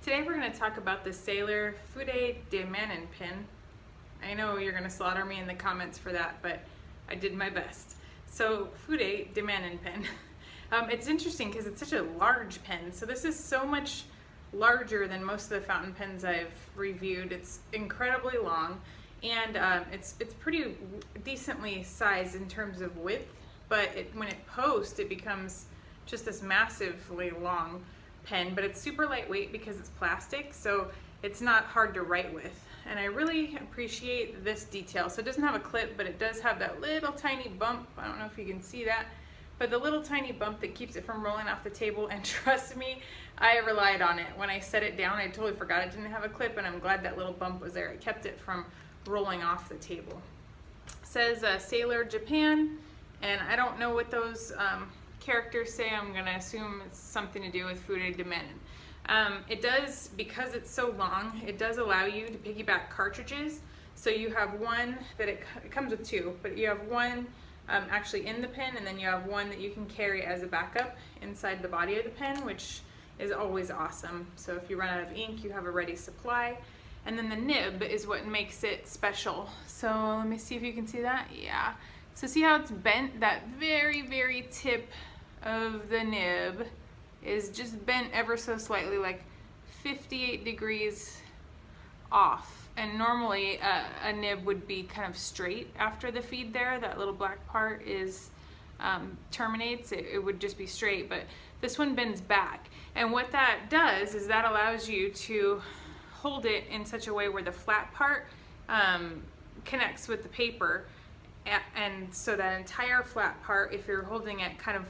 Today we're going to talk about the Sailor Fude DE Mannen pen. I know you're going to slaughter me in the comments for that, but I did my best. So Fude DE Mannen pen. It's interesting because it's such a large pen. So this is so much larger than most of the fountain pens I've reviewed. It's incredibly long, and it's pretty decently sized in terms of width, but when it posts, it becomes just this massively long pen, but it's super lightweight because it's plastic, so it's not hard to write with. And I really appreciate this detail. So it doesn't have a clip, but it does have that little tiny bump. I don't know if you can see that, but the little tiny bump that keeps it from rolling off the table. And trust me, I relied on it. When I set it down, I totally forgot it didn't have a clip, and I'm glad that little bump was there. It kept it from rolling off the table. It says Sailor Japan, and I don't know what those characters say. I'm gonna assume it's something to do with Fude DE Mannen. It does, because it's so long, it does allow you to piggyback cartridges. So you have one that it comes with two, but you have one actually in the pen, and then you have one that you can carry as a backup inside the body of the pen, which is always awesome. So if you run out of ink, you have a ready supply. And then the nib is what makes it special. So let me see if you can see that. Yeah. So see how it's bent? That very, very tip of the nib is just bent ever so slightly, like 58 degrees off. And normally a nib would be kind of straight after the feed there. That little black part is terminates. It would just be straight, but this one bends back. And what that does is that allows you to hold it in such a way where the flat part connects with the paper. And so that entire flat part, if you're holding it kind of,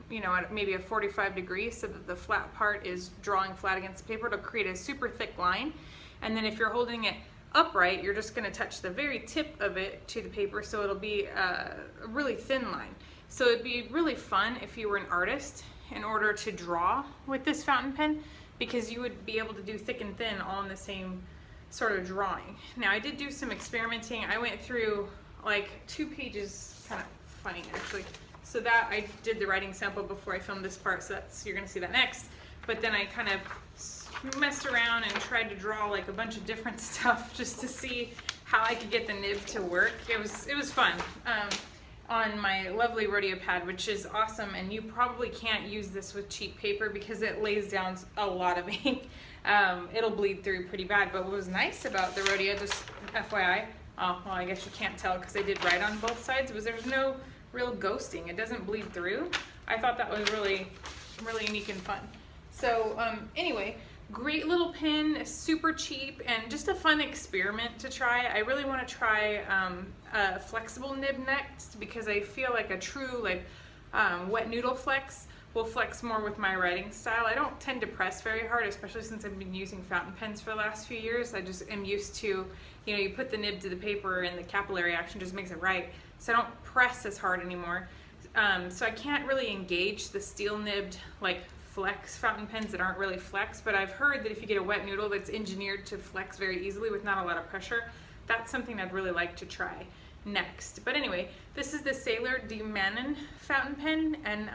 you know, at maybe a 45 degrees, so that the flat part is drawing flat against the paper, it'll create a super thick line. And then if you're holding it upright, you're just going to touch the very tip of it to the paper, so it'll be a really thin line. So it'd be really fun if you were an artist in order to draw with this fountain pen, because you would be able to do thick and thin all in the same sort of drawing. Now, I did do some experimenting. I went through like 2 pages, kind of funny actually. So that I did the writing sample before I filmed this part, so you're gonna see that next. But then I kind of messed around and tried to draw like a bunch of different stuff just to see how I could get the nib to work. It was fun on my lovely rodeo pad, which is awesome. And you probably can't use this with cheap paper because it lays down a lot of ink. It'll bleed through pretty bad. But what was nice about the rodeo, just FYI, oh, well, I guess you can't tell because I did write on both sides, was there's no real ghosting. It doesn't bleed through. I thought that was really, really unique and fun. So anyway, great little pen, super cheap, and just a fun experiment to try. I really want to try a flexible nib next, because I feel like a true wet noodle flex will flex more with my writing style. I don't tend to press very hard, especially since I've been using fountain pens for the last few years. I just am used to, you know, you put the nib to the paper and the capillary action just makes it write. So I don't press as hard anymore. So I can't really engage the steel nibbed like flex fountain pens that aren't really flex, but I've heard that if you get a wet noodle that's engineered to flex very easily with not a lot of pressure, that's something I'd really like to try next. But anyway, this is the Sailor DE Mannen fountain pen, and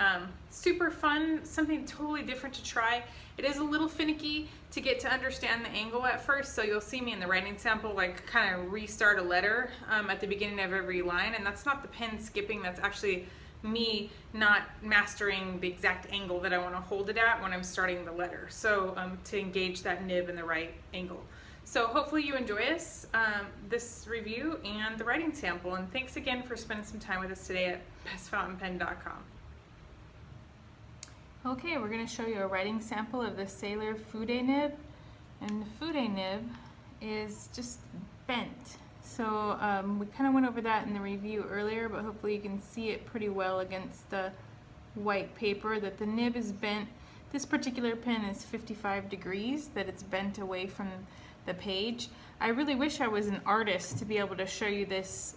super fun, something totally different to try. It is a little finicky to get to understand the angle at first, so you'll see me in the writing sample like kind of restart a letter at the beginning of every line, and that's not the pen skipping, that's actually me not mastering the exact angle that I want to hold it at when I'm starting the letter. So to engage that nib in the right angle. So hopefully you enjoy this review and the writing sample, and thanks again for spending some time with us today at bestfountainpen.com. Okay, we're going to show you a writing sample of the Sailor Fude nib, and the Fude nib is just bent. So we kind of went over that in the review earlier, but hopefully you can see it pretty well against the white paper, that the nib is bent. This particular pen is 55 degrees, that it's bent away from the page. I really wish I was an artist to be able to show you this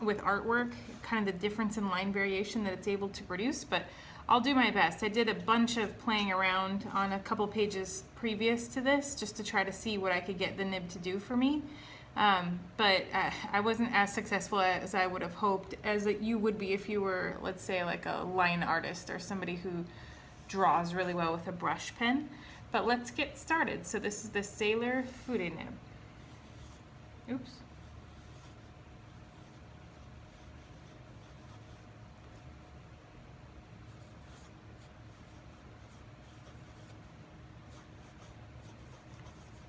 with artwork, kind of the difference in line variation that it's able to produce, but I'll do my best. I did a bunch of playing around on a couple pages previous to this just to try to see what I could get the nib to do for me. But I wasn't as successful as I would have hoped, as you would be if you were, let's say, like a line artist or somebody who draws really well with a brush pen. But let's get started. So this is the Sailor Fude nib. Oops.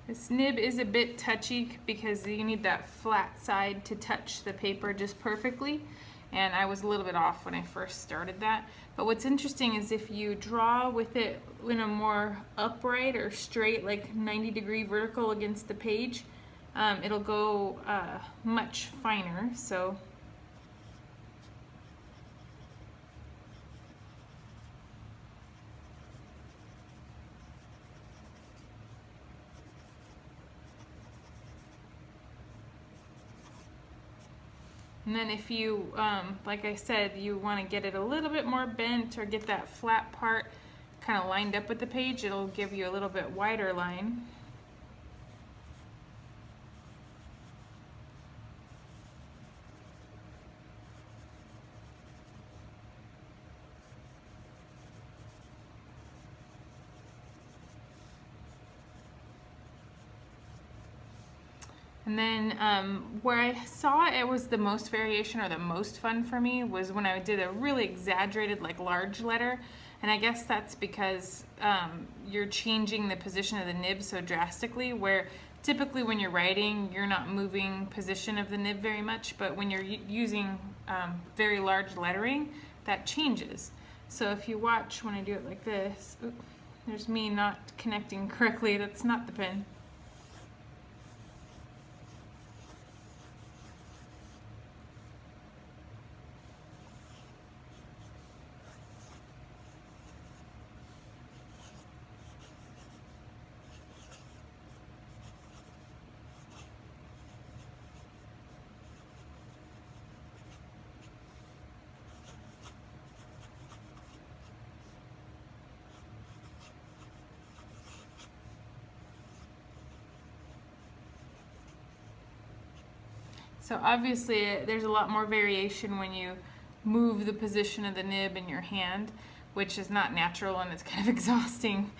This nib is a bit touchy because you need that flat side to touch the paper just perfectly, and I was a little bit off when I first started that. But what's interesting is if you draw with it in a more upright or straight, like 90-degree vertical against the page, it'll go much finer. So and then if you, like I said, you want to get it a little bit more bent or get that flat part kind of lined up with the page, it'll give you a little bit wider line. And then where I saw it was the most variation or the most fun for me was when I did a really exaggerated, like, large letter. And I guess that's because you're changing the position of the nib so drastically, where typically when you're writing, you're not moving position of the nib very much, but when you're using very large lettering, that changes. So if you watch when I do it like this, oops, there's me not connecting correctly, that's not the pen. So obviously there's a lot more variation when you move the position of the nib in your hand, which is not natural, and it's kind of exhausting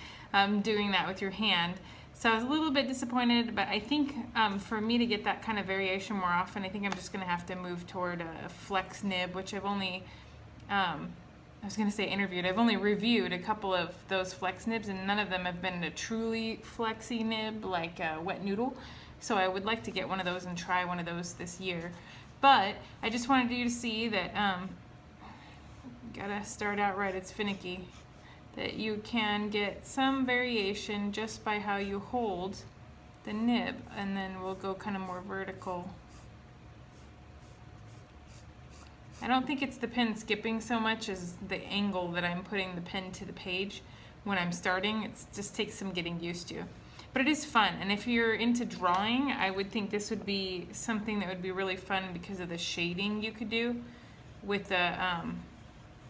doing that with your hand. So I was a little bit disappointed, but I think for me to get that kind of variation more often, I think I'm just going to have to move toward a flex nib, which I've only, I was going to say interviewed, I've only reviewed a couple of those flex nibs, and none of them have been a truly flexy nib like a wet noodle. So I would like to get one of those and try one of those this year. But I just wanted you to see that, gotta start out right, it's finicky, that you can get some variation just by how you hold the nib, and then we'll go kind of more vertical. I don't think it's the pen skipping so much as the angle that I'm putting the pen to the page when I'm starting. It just takes some getting used to. But it is fun, and if you're into drawing, I would think this would be something that would be really fun because of the shading you could do with the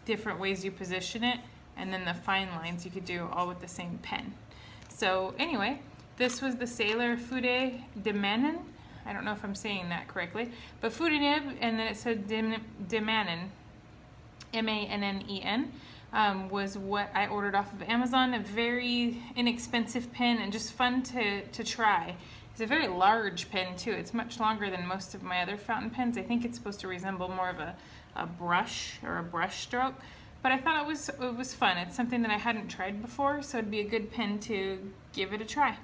different ways you position it, and then the fine lines you could do all with the same pen. So anyway, this was the Sailor Fude DE Mannen. I don't know if I'm saying that correctly, but Fude nib, and then it said DE Mannen, M-A-N-N-E-N. Was what I ordered off of Amazon. A very inexpensive pen and just fun to try. It's a very large pen too. It's much longer than most of my other fountain pens. I think it's supposed to resemble more of a brush or a brush stroke, but I thought it was fun. It's something that I hadn't tried before, so it'd be a good pen to give it a try.